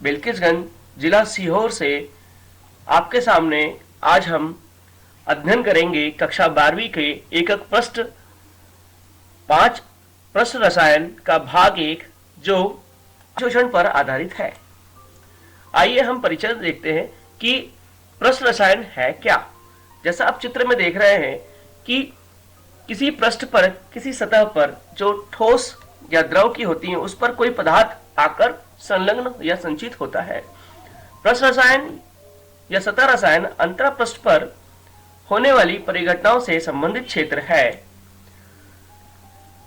बिल्किसगंज, जिला सीहोर से आपके सामने आज हम अध्ययन करेंगे कक्षा 12वीं के एकक प्रश्न 5 प्रश्न रसायन का भाग 1 जो शोषण पर आधारित है। आइए हम परिचय देखते हैं कि प्रश्न रसायन है क्या। जैसा आप चित्र में देख रहे हैं कि किसी पृष्ठ पर, किसी सतह पर जो ठोस या द्रव की होती है उस पर कोई पदार्थ आकर संलग्न या संचित होता है। प्रश्न रसायन या सतह रसायन अंतरा पृष्ठ पर होने वाली परिघटनाओं से संबंधित क्षेत्र है।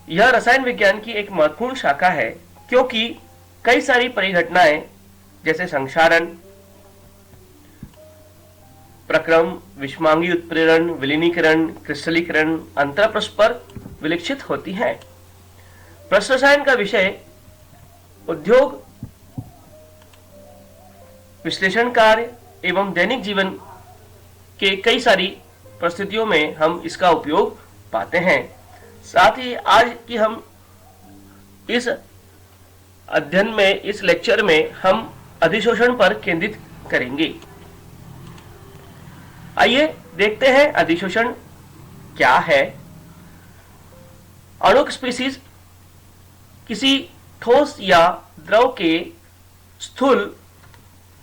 यह रसायन विज्ञान की एक महत्वपूर्ण शाखा है क्योंकि कई सारी परिघटनाएं जैसे संक्षारण, प्रक्रम, विषमांगी उत्प्रेरण, विलीनीकरण, क्रिस्टलीकरण अंतरा पृष्ठ पर विलक्षित होती है। प्रश्न रसायन का विषय उद्योग, विश्लेषण कार्य एवं दैनिक जीवन के कई सारी परिस्थितियों में हम इसका उपयोग पाते हैं। साथ ही आज की हम इस अध्ययन में, इस लेक्चर में हम अधिशोषण पर केंद्रित करेंगे। आइए देखते हैं अधिशोषण क्या है। अणुक स्पीशीज किसी ठोस या द्रव के स्थूल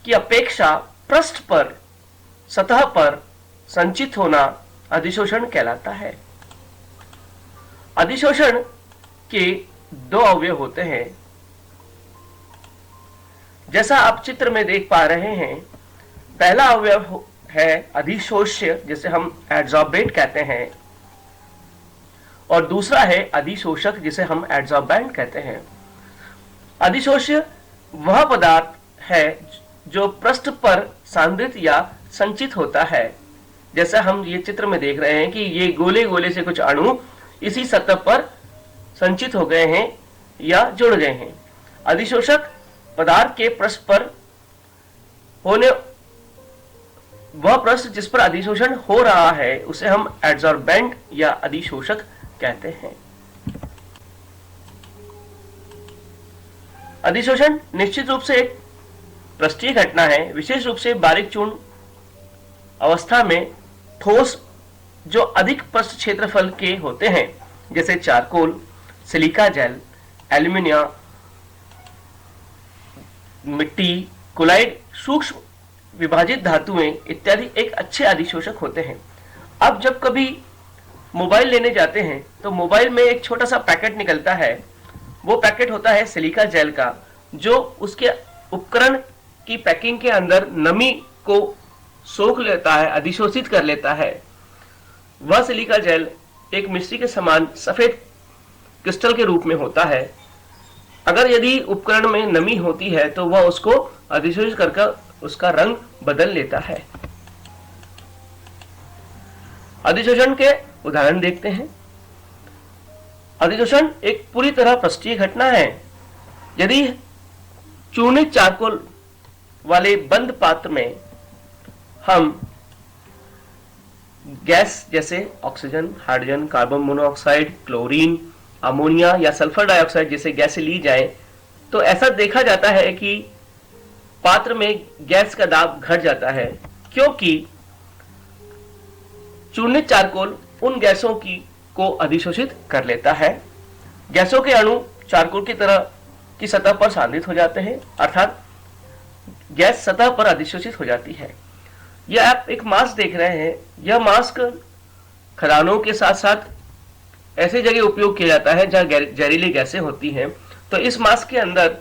की अपेक्षा पृष्ठ पर, सतह पर संचित होना अधिशोषण कहलाता है। अधिशोषण के दो अवयव होते हैं। जैसा आप चित्र में देख पा रहे हैं, पहला अवयव है अधिशोष्य जिसे हम एड्सॉर्बेंट कहते हैं, और दूसरा है अधिशोषक जिसे हम एड्सॉर्बेंट कहते हैं। अधिशोष्य वह पदार्थ है जो पृष्ठ पर सांद्रित या संचित होता है। जैसा हम ये चित्र में देख रहे हैं कि ये गोले गोले से कुछ अणु इसी सतह पर संचित हो गए हैं या जुड़ गए हैं। अधिशोषक पदार्थ के पृष्ठ पर होने, वह पृष्ठ जिस पर अधिशोषण हो रहा है उसे हम एड्सॉर्बेंट या अधिशोषक कहते हैं। अधिशोषण निश्चित रूप से एक पृष्ठीय घटना है, विशेष रूप से बारीक चूर्ण अवस्था में ठोस जो अधिक पृष्ठ क्षेत्रफल के होते हैं, जैसे चारकोल, सिलिका जेल, एल्यूमिनिया, मिट्टी, कोलाइड, सूक्ष्म विभाजित धातुएं इत्यादि एक अच्छे अधिशोषक होते हैं। अब जब कभी मोबाइल लेने जाते हैं तो मोबाइल में एक छोटा सा पैकेट निकलता है। वो पैकेट होता है सिलिका जेल का, जो उसके उपकरण की पैकिंग के अंदर नमी को सोख लेता है, अधिशोषित कर लेता है। वह सिलिका जेल एक मिश्री के समान सफेद क्रिस्टल के रूप में होता है। अगर यदि उपकरण में नमी होती है तो वह उसको अधिशोषित कर उसका रंग बदल लेता है। अधिशोषण के उदाहरण देखते हैं। अधिशोषण एक पूरी तरह पृष्ठीय घटना है। यदि चूर्णित चारकोल वाले बंद पात्र में हम गैस जैसे oxygen, hydrogen, carbon monoxide, chlorine, ammonia या सल्फर डाइऑक्साइड जैसे गैसें ली जाएं, तो ऐसा देखा जाता है कि पात्र में गैस का दाब घट जाता है, क्योंकि चूर्णित चारकोल उन गैसों को अधिशोषित कर लेता है। गैसों के अणु चारकोल की तरह की सतह पर सांद्रित हो जाते हैं, अर्थात गैस सतह पर अधिशोषित हो जाती है। यह आप एक मास्क देख रहे हैं। यह मास्क खदानों के साथ साथ ऐसी जगह उपयोग किया जाता है जहां जहरीली गैसें होती हैं। तो इस मास्क के अंदर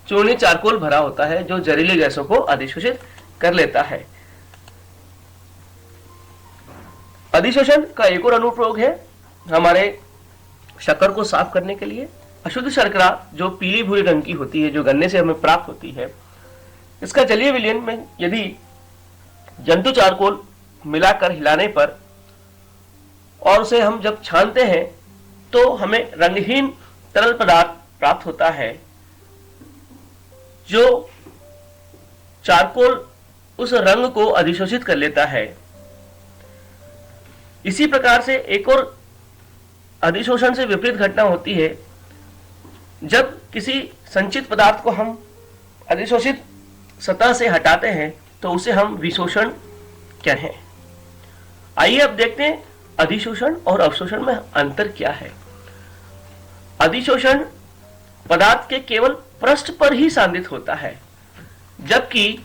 चूर्णित चारकोल भरा होता है जो जहरीली गैसों को अधिशोषित कर लेता है। अधिशोषण का एक और अनुप्रयोग है हमारे शक्कर को साफ करने के लिए। अशुद्ध शर्करा जो पीली भूरी रंग की होती है, जो गन्ने से हमें प्राप्त होती है, इसका जलीय विलयन में यदि जंतु चारकोल मिलाकर हिलाने पर और उसे हम जब छानते हैं तो हमें रंगहीन तरल पदार्थ प्राप्त होता है। जो चारकोल उस रंग को अधिशोषित कर लेता है। इसी प्रकार से एक और अधिशोषण से विपरीत घटना होती है जब किसी संचित पदार्थ को हम अधिशोषित सतह से हटाते हैं तो उसे हम विशोषण कहते हैं। आइए अब देखते हैं अधिशोषण और अवशोषण में अंतर क्या है। अधिशोषण पदार्थ के केवल पृष्ठ पर ही सांद्रित होता है, जबकि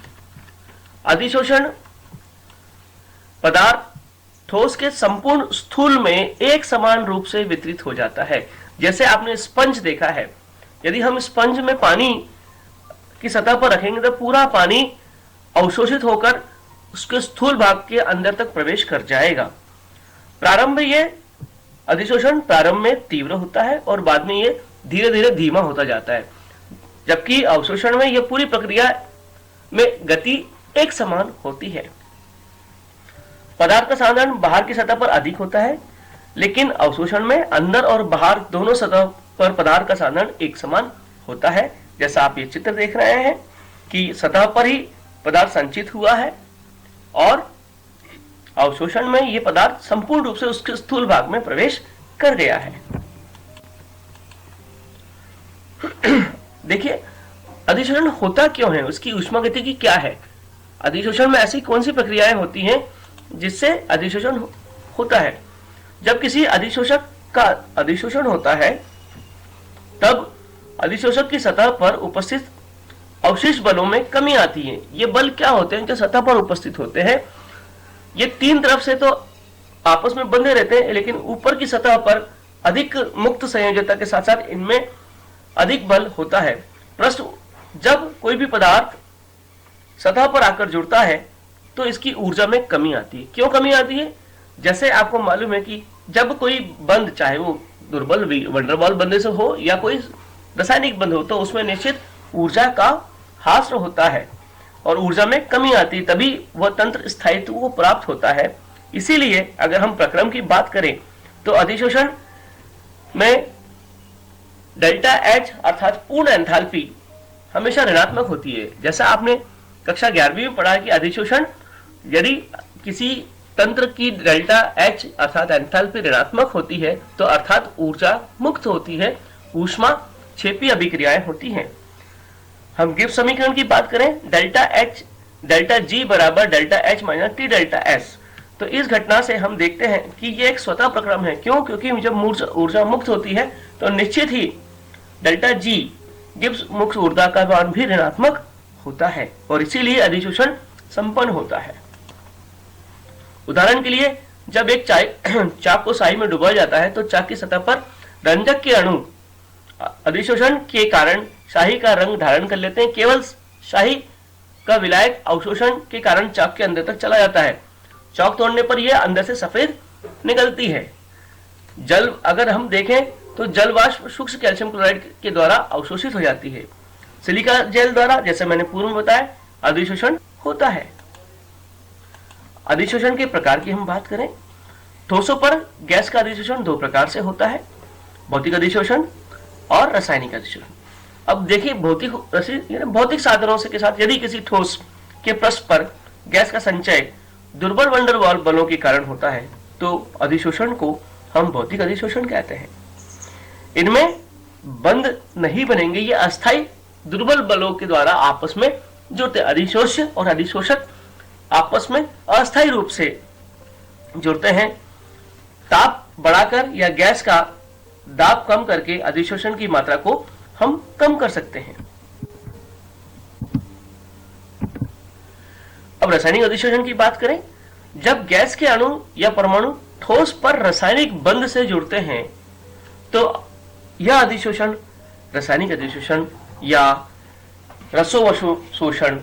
अधिशोषण पदार्थ ठोस के संपूर्ण स्थूल में एक समान रूप से वितरित हो जाता है। जैसे आपने स्पंज देखा है, यदि हम स्पंज में पानी की सतह पर रखेंगे तो पूरा पानी अवशोषित होकर उसके स्थूल भाग के अंदर तक प्रवेश कर जाएगा। प्रारंभ ये अधिशोषण प्रारंभ में तीव्र होता है और बाद में ये धीरे धीरे धीमा होता जाता है, जबकि अवशोषण में यह पूरी प्रक्रिया में गति एक समान होती है। पदार्थ का सांद्रण बाहर की सतह पर अधिक होता है, लेकिन अवशोषण में अंदर और बाहर दोनों सतह पर पदार्थ का सांद्रण एक समान होता है। जैसा आप ये चित्र देख रहे हैं कि सतह पर ही पदार्थ संचित हुआ है और अवशोषण में यह पदार्थ संपूर्ण रूप से उसके स्थूल भाग में प्रवेश कर गया है। देखिए अधिशोषण होता क्यों है, उसकी ऊष्मागतिकी क्या है। अधिशोषण में ऐसी कौन सी प्रक्रियाएं होती हैं जिससे अधिशोषण होता है। जब किसी अधिशोषक का अधिशोषण होता है तब अधिशोषक की सतह पर उपस्थित अवशिष्ट बलों में कमी आती है। ये बल क्या होते हैं जो सतह पर उपस्थित होते हैं, ये तीन तरफ से तो आपस में बंधे रहते हैं, लेकिन ऊपर की सतह पर अधिक मुक्त संयोजकता के साथ साथ इनमें अधिक बल होता है। पृष्ठ जब कोई भी पदार्थ सतह पर आकर जुड़ता है तो इसकी ऊर्जा में कमी आती है। क्यों कमी आती है? जैसे आपको मालूम है कि जब कोई बंध, चाहे वो दुर्बल वंडरवॉल बंधे से हो या कोई रासायनिक बंध हो, तो उसमें निश्चित ऊर्जा का ह्रास होता है और ऊर्जा में कमी आती है, तभी वह तंत्र स्थायित्व को प्राप्त होता है। इसीलिए अगर हम प्रक्रम की बात करें तो अधिशोषण में डेल्टा एच अर्थात पूर्ण एंथैल्पी हमेशा ऋणात्मक होती है। जैसा आपने कक्षा 11वीं में पढ़ा कि अधिशोषण यदि किसी तंत्र की डेल्टा एच अर्थात एंथैल्पी ऋणात्मक होती है तो अर्थात ऊर्जा मुक्त होती है, ऊष्मा क्षेपीय अभिक्रियाएं होती हैं। हम गिब्स समीकरण की बात करें, डेल्टा जी बराबर delta H minus T delta S, तो इस घटना से हम देखते हैं कि ये एक स्वतः प्रक्रम है। क्यों? क्योंकि जब ऊर्जा मुक्त होती है तो निश्चित ही डेल्टा जी गिब्स मुक्त ऊर्जा का मान भी ऋणात्मक होता है और इसीलिए अधिशोषण संपन्न होता है। उदाहरण के लिए जब एक चाक को स्याही में डुबाया जाता है तो चाक की सतह पर रंजक के अणु अधिशोषण के कारण स्याही का रंग धारण कर लेते हैं। केवल स्याही का विलायक अवशोषण के कारण चाक के अंदर तक चला जाता है। चाक तोड़ने पर यह अंदर से सफेद निकलती है। जल अगर हम देखें तो जल वाष्प सूक्ष्म कैल्शियम क्लोराइड के द्वारा अवशोषित हो जाती है। सिलिका जेल द्वारा, जैसे मैंने पूर्व में बताया, अधिशोषण होता है। अधिशोषण के प्रकार की हम बात करें, ठोसों पर गैस का अधिशोषण दो प्रकार से होता है, भौतिक अधिशोषण और रासायनिक अधिशोषण। अब देखिए भौतिक साधनों से के साथ यदि किसी ठोस के पृष्ठ पर गैस का संचय दुर्बल वंडर वॉल बलों के कारण होता है तो अधिशोषण को हम भौतिक अधिशोषण कहते हैं। इनमें बंध नहीं बनेंगे, ये अस्थायी दुर्बल बलों के द्वारा आपस में जुड़ते। अधिशोष्य और अधिशोषक आपस में अस्थायी रूप से जुड़ते हैं। ताप बढ़ाकर या गैस का दाब कम करके अधिशोषण की मात्रा को हम कम कर सकते हैं। अब रासायनिक अधिशोषण की बात करें, जब गैस के अणु या परमाणु ठोस पर रासायनिक बंध से जुड़ते हैं तो यह अधिशोषण रासायनिक अधिशोषण या रसोवशोषण,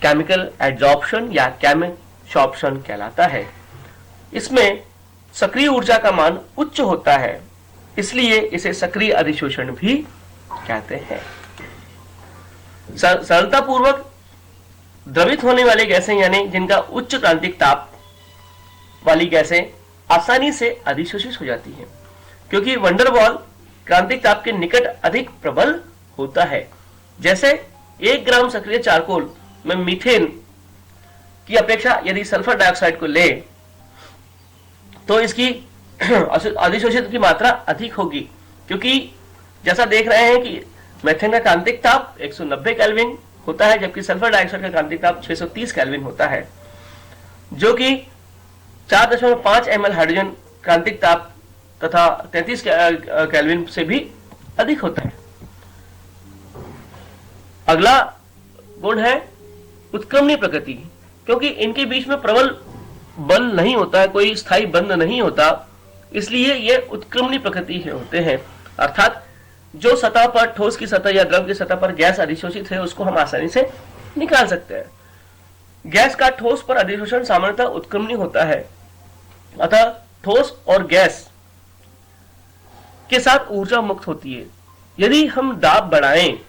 केमिकल एडजॉर्प्शन या केमिसॉर्प्शन कहलाता है। इसमें सक्रिय ऊर्जा का मान उच्च होता है, इसलिए इसे सक्रिय अधिशोषण भी कहते हैं। सरलता पूर्वक द्रवित होने वाली गैसें यानी जिनका उच्च क्रांतिक ताप वाली गैसें आसानी से अधिशोषित हो जाती हैं, क्योंकि वंडरवॉल क्रांतिक ताप के निकट अधिक प्रबल होता है। जैसे 1 ग्राम सक्रिय चारकोल में मीथेन की अपेक्षा यदि सल्फर डाइऑक्साइड को ले तो इसकी अधिशोषित की मात्रा अधिक होगी, क्योंकि जैसा देख रहे हैं कि मीथेन का क्रांतिक ताप 190 केल्विन होता है, जबकि सल्फर डाइऑक्साइड का क्रांतिक ताप 630 केल्विन होता है, जो कि 4.5 ml हाइड्रोजन क्रांतिक ताप तथा 33 केल्विन से भी अधिक होता है। अगला गुण है उत्क्रमणीय प्रकृति। क्योंकि इनके बीच में प्रबल बल नहीं होता है, कोई स्थायी बंध नहीं होता, इसलिए ये उत्क्रमणीय प्रकृति के होते हैं। अर्थात जो सतह पर, ठोस की सतह या द्रव की सतह पर गैस अधिशोषित है, उसको हम आसानी से निकाल सकते हैं। गैस का ठोस पर अधिशोषण सामान्यतः उत्क्रमणीय होता है। अतः ठोस और गैस के साथ ऊर्जा मुक्त होती है। यदि हम दाब बढ़ाएं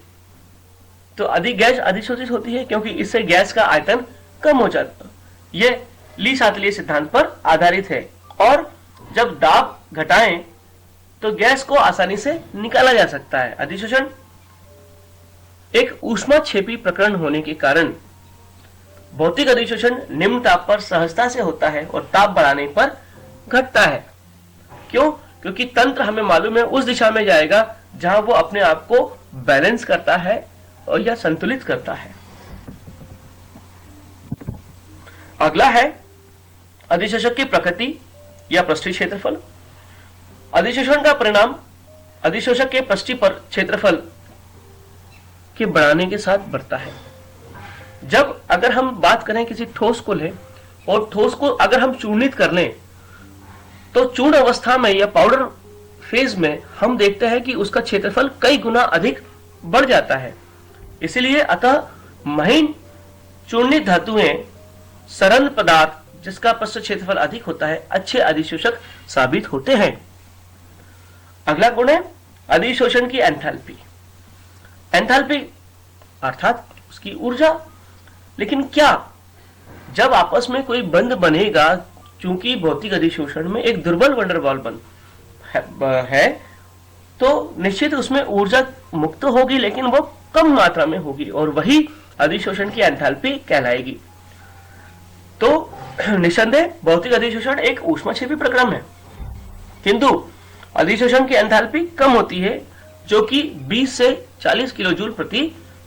तो अधिक गैस अधिशोषित होती है, क्योंकि इससे गैस का आयतन कम हो जाता है। यह ली-शातलीय सिद्धांत पर आधारित है। और जब दाब घटाएं तो गैस को आसानी से निकाला जा सकता है। अधिशोषण एक ऊष्माक्षेपी प्रकरण होने के कारण भौतिक अधिशोषण निम्न ताप पर सहजता से होता है और ताप बढ़ाने पर घटता है। क्यों? क्योंकि तंत्र हमें मालूम है उस दिशा में जाएगा जहां वो अपने आप को बैलेंस करता है और या संतुलित करता है। अगला है अधिशोषक की प्रकृति या पृष्ठीय क्षेत्रफल। अधिशोषण का परिणाम अधिशोषक के पृष्ठीय क्षेत्रफल के बढ़ाने के साथ बढ़ता है। जब अगर हम बात करें किसी ठोस को लें और ठोस को अगर हम चूर्णित कर लें, तो चूर्ण अवस्था में या पाउडर फेज में हम देखते हैं कि उसका क्षेत्रफल कई गुना अधिक बढ़ जाता है। इसलिए अतः महीन चूर्णित धातुएं, सरल पदार्थ जिसका पृष्ठ क्षेत्रफल अधिक होता है, अच्छे अधिशोषक साबित होते हैं। अगला गुण है अधिशोषण की एंथैल्पी। एंथैल्पी अर्थात उसकी ऊर्जा। लेकिन क्या जब आपस में कोई बंध बनेगा, चूंकि भौतिक अधिशोषण में एक दुर्बल वंडर वॉल बंध है, तो निश्चित उसमें ऊर्जा मुक्त होगी, लेकिन वो कम मात्रा में होगी और वही अधिशोषण की एंथैल्पी कहलाएगी। तो निसंदेह भौतिक अधिशोषण एक ऊष्माक्षेपी प्रक्रम है, किंतु अधिशोषण की एंथैल्पी कम होती है, जो कि 20 से 40 किलोजूल प्रति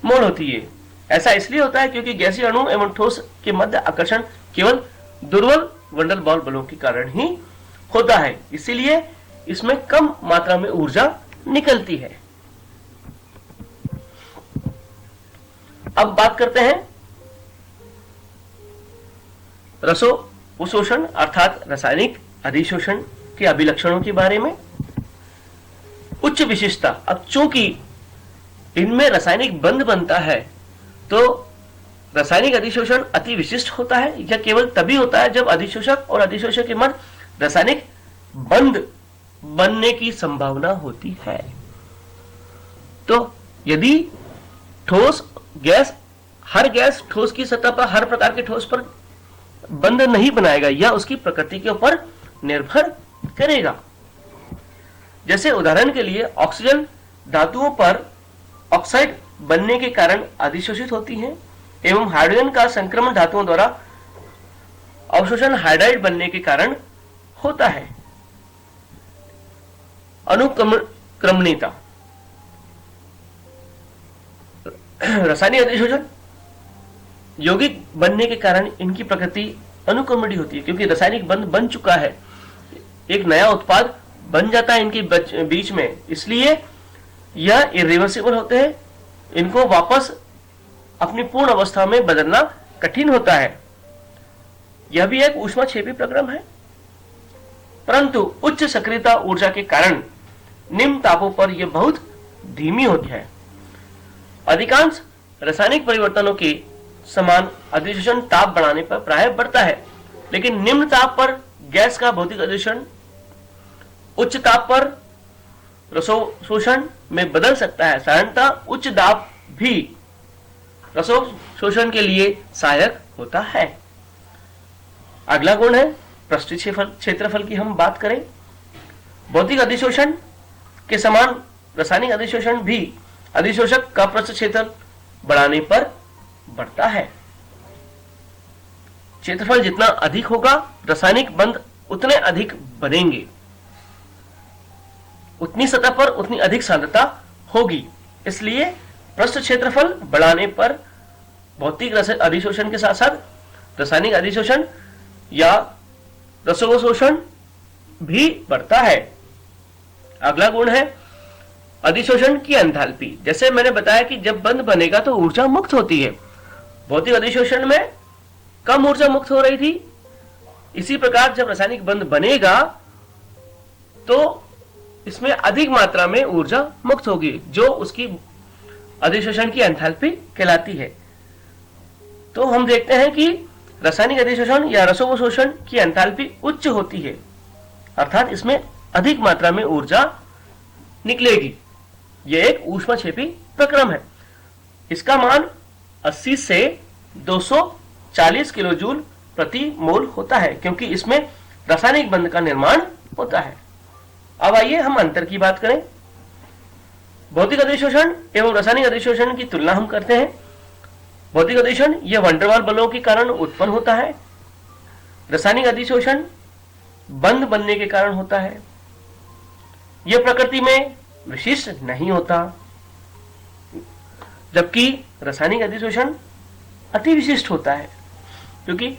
मोल होती है। ऐसा इसलिए होता है क्योंकि गैसीय अणु एवं ठोस के मध्य आकर्षण केवल दुर्बल वंडर वॉल बलों के कारण ही होता है, इसीलिए इसमें कम मात्रा में ऊर्जा निकलती है। अब बात करते हैं रसोपोषण अर्थात रासायनिक अधिशोषण के अभिलक्षणों के बारे में। उच्च विशिष्टता। अब चूंकि इनमें रासायनिक बंध बनता है, तो रासायनिक अधिशोषण अति विशिष्ट होता है। यह केवल तभी होता है जब अधिशोषक और अधिशोषक के मध्य रासायनिक बंध बनने की संभावना होती है। तो यदि ठोस गैस, हर गैस ठोस की सतह पर, हर प्रकार के ठोस पर बंध नहीं बनाएगा, यह उसकी प्रकृति के ऊपर निर्भर करेगा। जैसे उदाहरण के लिए ऑक्सीजन धातुओं पर ऑक्साइड बनने के कारण अधिशोषित होती हैं, एवं हाइड्रोजन का संक्रमण धातुओं द्वारा अवशोषण हाइड्राइड बनने के कारण होता है। अनुक्रमणीयता। रासायनिक अधिशोषण यौगिक बनने के कारण इनकी प्रकृति अनुक्रमणीय होती है, क्योंकि रासायनिक बंध बन चुका है, एक नया उत्पाद बन जाता है इनके बीच में, इसलिए यह इरिवर्सिबल होते हैं। इनको वापस अपनी पूर्ण अवस्था में बदलना कठिन होता है। यह भी एक ऊष्माक्षेपी प्रक्रम है, परंतु उच्च सक्रियता ऊर्जा के कारण निम्न तापों पर यह बहुत धीमी होती है। अधिकांश रासायनिक परिवर्तनों के समान अधिशोषण ताप बढ़ाने पर प्रायः बढ़ता है, लेकिन निम्न ताप पर गैस का भौतिक अधिशोषण उच्च ताप पर रसोशोषण में बदल सकता है। साधारणतः उच्च दाब भी रसोशोषण के लिए सहायक होता है। अगला गुण है पृष्ठीय क्षेत्रफल की हम बात करें। भौतिक अधिशोषण के समान रासायनिक अधिशोषण भी अधिशोषक का पृष्ठ क्षेत्र बढ़ाने पर बढ़ता है। क्षेत्रफल जितना अधिक होगा, रासायनिक बंध उतने अधिक बनेंगे, उतनी सतह पर उतनी अधिक सांद्रता होगी। इसलिए पृष्ठ क्षेत्रफल बढ़ाने पर भौतिक अधिशोषण के साथ साथ रासायनिक अधिशोषण या रसोगोशोषण भी बढ़ता है। अगला गुण है अधिशोषण की एंथैल्पी। जैसे मैंने बताया कि जब बंध बनेगा तो ऊर्जा मुक्त होती है। भौतिक अधिशोषण में कम ऊर्जा मुक्त हो रही थी, इसी प्रकार जब रासायनिक बंध बनेगा तो इसमें अधिक मात्रा में ऊर्जा मुक्त होगी, जो उसकी अधिशोषण की एंथैल्पी कहलाती है। तो हम देखते हैं कि रासायनिक अधिशोषण या रसोगोशोषण की एंथैल्पी उच्च होती है, अर्थात इसमें अधिक मात्रा में ऊर्जा निकलेगी। यह एक ऊष्माक्षेपी प्रक्रम है। इसका मान 80 से 240 किलो जूल प्रति मोल होता है, क्योंकि इसमें रासायनिक बंध का निर्माण होता है। अब आइए हम अंतर की बात करें। भौतिक अधिशोषण एवं रासायनिक अधिशोषण की तुलना हम करते हैं। भौतिक अधिशोषण यह वंडरवाल बलों के कारण उत्पन्न होता है। रासायनिक अधिशोषण बंध बनने के कारण होता है। यह प्रकृति में विशिष्ट नहीं होता, जबकि रासायनिक अधिशोषण अति विशिष्ट होता है, क्योंकि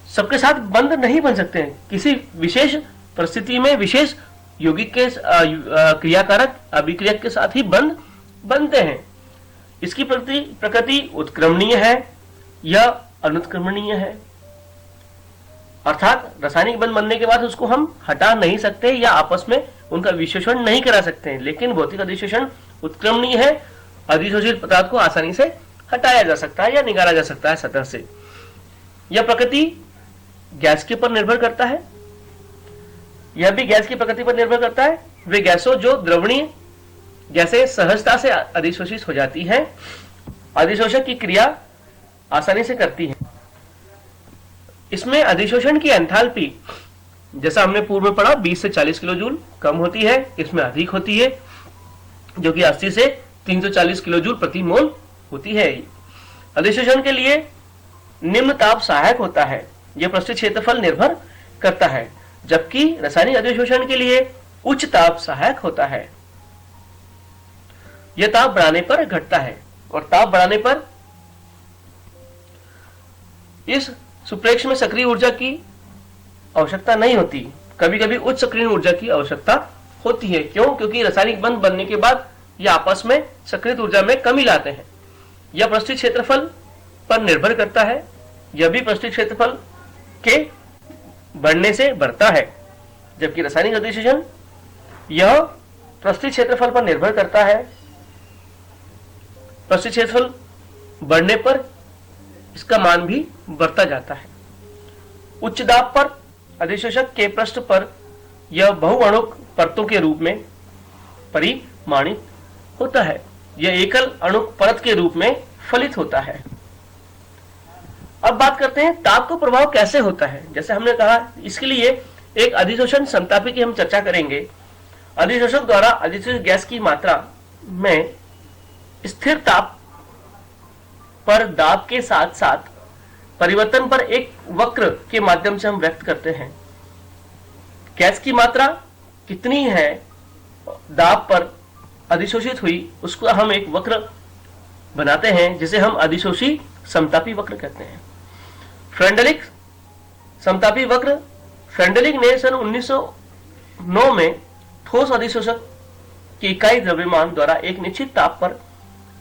सबके साथ बंध नहीं बन सकते हैं। किसी विशेष परिस्थिति में विशेष यौगिक के क्रियाकारक अभिक्रियक के साथ ही बंध बनते हैं। इसकी प्रकृति उत्क्रमणीय है या अनुत्क्रमणीय है, अर्थात रासायनिक बंध बनने के बाद उसको हम हटा नहीं सकते या आपस में उनका विशोषण नहीं करा सकते। लेकिन भौतिक अधिशोषण उत्क्रमणीय है। अधिशोषित पदार्थ को आसानी से हटाया जा सकता है या निकाला जा सकता है सतह से। यह प्रकृति गैस के पर निर्भर करता है। यह भी गैस की प्रकृति पर निर्भर करता है। वे गैसों जो द्रवणीय गैसें सहजता से अधिशोषित हो जाती है, अधिशोषक की क्रिया आसानी से करती है। इसमें अधिशोषण की एंथैल्पी, जैसा हमने पूर्व में पढ़ा, 20 से 40 किलो जूल कम होती है। इसमें अधिक होती है, जो कि 80 से 340 किलो जूल प्रति मोल होती है। अधिशोषण के लिए निम्न ताप सहायक होता है। यह पृष्ठीय क्षेत्रफल निर्भर करता है, जबकि रासायनिक अधिशोषण के लिए उच्च ताप सहायक होता है। यह ताप बढ़ाने पर घटता है, और ताप बढ़ाने पर इस सुप्रेक्ष में सक्रिय ऊर्जा की आवश्यकता नहीं होती। कभी कभी उच्च सक्रिय ऊर्जा की आवश्यकता होती है। क्यों? क्योंकि रासायनिक बंध बनने के बाद यह आपस में सक्रिय ऊर्जा में कमी लाते हैं। यह पृष्ठीय क्षेत्रफल पर निर्भर करता है। यह भी पृष्ठीय क्षेत्रफल के बढ़ने से बढ़ता है, जबकि रासायनिक अधिशोषण यह पृष्ठीय क्षेत्रफल पर निर्भर करता है। पृष्ठीय क्षेत्रफल बढ़ने पर इसका मान भी बढ़ता जाता है। उच्च दाब पर अधिशोषक के पृष्ठ पर यह बहुअणुक परतों के रूप में परिमाणित होता है। यह एकल अणुक परत के रूप में फलित होता है। अब बात करते हैं ताप का प्रभाव कैसे होता है। जैसे हमने कहा, इसके लिए एक अधिशोषण समतापी की हम चर्चा करेंगे। अधिशोषक द्वारा अधिशोषित गैस की मात्रा में स्थिर ताप पर दाब के साथ साथ परिवर्तन पर एक वक्र के माध्यम से हम व्यक्त करते हैं। गैस की मात्रा कितनी है दाब पर अधिशोषित हुई, उसको हम एक वक्र बनाते हैं, जिसे हम अधिशोषी समतापी वक्र कहते हैं। फ्रेंडलिक समतापी वक्र। फ्रेंडलिक ने सन 1909 में ठोस अधिशोषक की इकाई द्रव्यमान द्वारा एक निश्चित ताप पर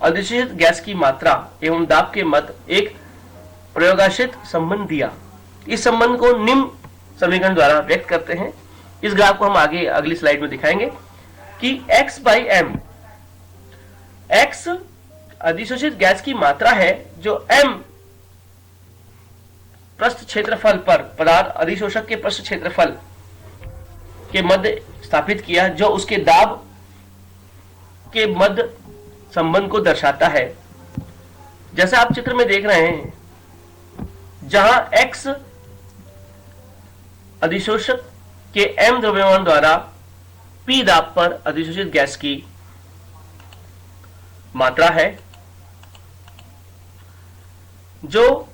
अधिशोषित गैस की मात्रा एवं दाब के मध्य एक प्रयोगाश्रित संबंध दिया। इस संबंध को निम्न समीकरण द्वारा व्यक्त करते हैं। इस ग्राफ को हम आगे अगली स्लाइड में दिखाएंगे कि x/m, x अधिशोषित गैस की मात्रा है जो m पृष्ठ क्षेत्रफल पर पदार्थ अधिशोषक के पृष्ठ क्षेत्रफल के मध्य स्थापित किया, जो उसके दाब के मध्य संबंध को दर्शाता है। जैसा आप चित्र में देख रहे हैं, जहां x अधिशोषक के m द्रव्यमान द्वारा p दाब पर अधिशोषित गैस की मात्रा है, जो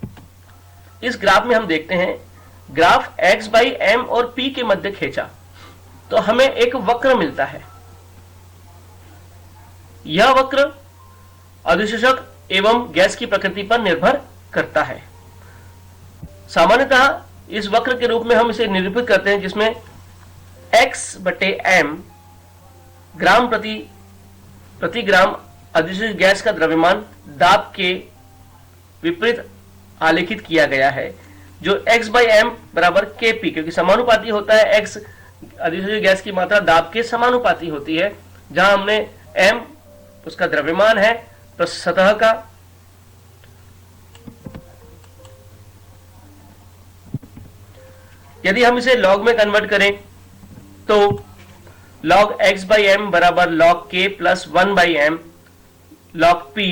इस ग्राफ में हम देखते हैं। ग्राफ x/m और p के मध्य खींचा तो हमें एक वक्र मिलता है। यह वक्र अधिशोषक एवं गैस की प्रकृति पर निर्भर करता है। सामान्यतः इस वक्र के रूप में हम इसे निरूपित करते हैं जिसमें x/m ग्राम प्रति ग्राम अधिशोषित गैस का द्रव्यमान दाब के विपरीत आलेखित किया गया है, जो x/m बराबर kp, क्योंकि समानुपाती होता है, x अधिशोषित गैस की मात्रा दाब के समानुपाती होती है, जहां हमने m उसका द्रव्यमान है तो सतह का, यदि हम इसे लॉग में कन्वर्ट करें तो log x/m बराबर log k plus 1/m log p।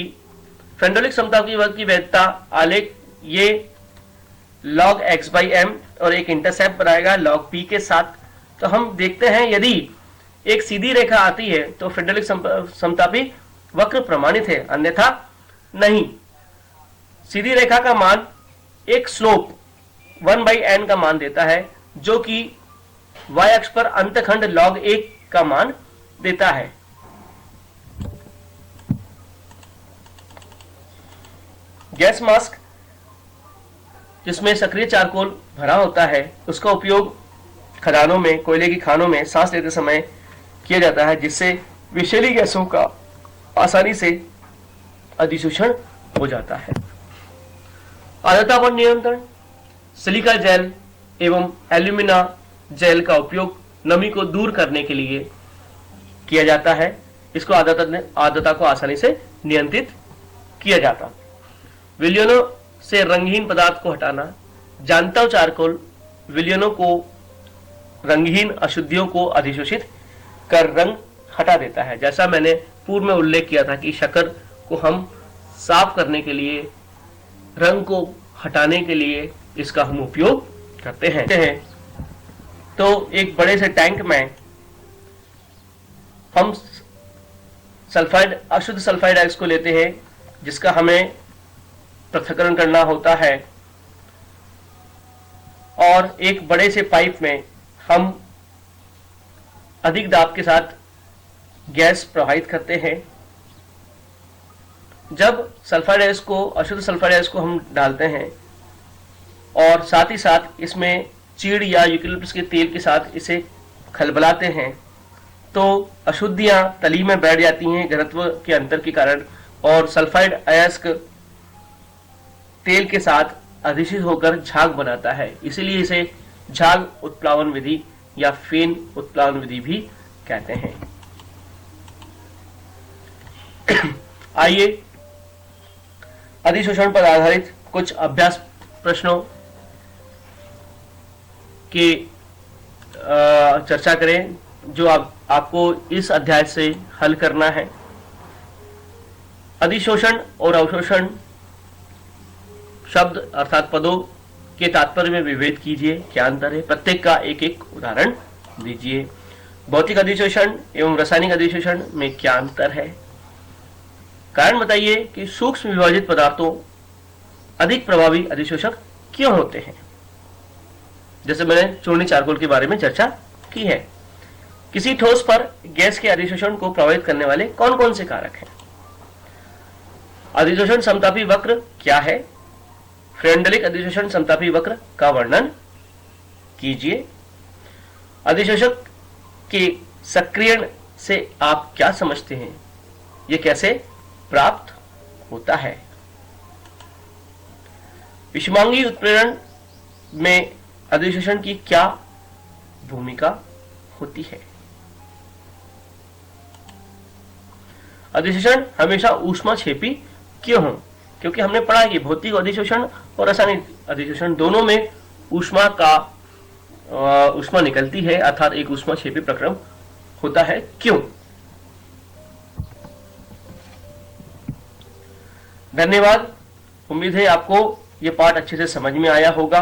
फ्रेंडोलिक समताप की वैधता आलेख ये log x/m और एक इंटरसेप्ट बनाएगा log p के साथ। तो हम देखते हैं यदि एक सीधी रेखा आती है तो फ्रेंडोलिक समतापी वक्र प्रमाणित है, अन्यथा नहीं। सीधी रेखा का मान एक स्लोप 1/n का मान देता है, जो कि y अक्ष पर अंतखंड log 1 का मान देता है। गैस मास्क जिसमें सक्रिय चारकोल भरा होता है, उसका उपयोग खदानों में, कोयले की खानों में सांस लेते समय किया जाता है, जिससे विषैली गैसों का आसानी से अधिशोषण हो जाता है। आर्द्रता पर नियंत्रण, सिलिका जेल एवं एल्यूमिना जेल का उपयोग नमी को दूर करने के लिए किया जाता है। इसको आर्द्रता को आसानी से नियंत्रित किया जाता। विलयनों से रंगहीन पदार्थ को हटाना, जानता चारकोल विलयनों को रंगहीन अशुद्धियों को अधिशोषित कर रंग हटा देता है। जैसा मैंने पूर्व में उल्लेख किया था कि शक्कर को हम साफ करने के लिए, रंग को हटाने के लिए इसका हम उपयोग करते हैं। तो एक बड़े से टैंक में हम सल्फाइड, अशुद्ध सल्फाइड आयंस को लेते हैं, जिसका हमें पृथक्करण करना होता है, और एक बड़े से पाइप में हम अधिक दाब के साथ गैस प्रवाहित करते हैं। जब सल्फाइड आयंस को, अशुद्ध सल्फाइड आयंस को हम डालते हैं और साथ ही साथ इसमें चीड़ या यूकेलिप्टस के तेल के साथ इसे खलबलाते हैं, तो अशुद्धियां तली में बैठ जाती हैं घनत्व के अंतर के कारण, और सल्फाइड अयस्क तेल के साथ अधिशोषित होकर झाग बनाता है। इसीलिए इसे झाग उत्प्लावन विधि या फेन उत्प्लावन विधि भी कहते हैं। आइए अधिशोषण पर आधारित कुछ अभ्यास प्रश्नों की चर्चा करें, जो आपको इस अध्याय से हल करना है। अधिशोषण और अवशोषण शब्द अर्थात पदों के तात्पर्य में विभेद कीजिए, क्या अंतर है, प्रत्येक का एक एक उदाहरण दीजिए। भौतिक अधिशोषण एवं रासायनिक अधिशोषण में क्या अंतर है, कारण बताइए कि सूक्ष्म विभाजित पदार्थों अधिक प्रभावी अधिशोषक क्यों होते हैं। जैसे मैंने चूर्णी चारकोल के बारे में चर्चा की है। किसी ठोस पर गैस के अधिशोषण को प्रभावित करने वाले कौन कौन से कारक हैं। अधिशोषण समतापी वक्र क्या है, फ्रेंडलिक अधिशोषण समतापी वक्र का वर्णन कीजिए। अधिशोषक के सक्रियण से आप क्या समझते हैं, यह कैसे प्राप्त होता है। विषमांगी उत्प्रेरण में अधिशोषण की क्या भूमिका होती है। अधिशोषण हमेशा ऊष्माक्षेपी क्यों हो, क्योंकि हमने पढ़ा है कि भौतिक अधिशोषण और रासायनिक अधिशोषण दोनों में ऊष्मा निकलती है, अर्थात एक ऊष्माक्षेपी प्रक्रम होता है। क्यों। धन्यवाद। उम्मीद है आपको यह पाठ अच्छे से समझ में आया होगा।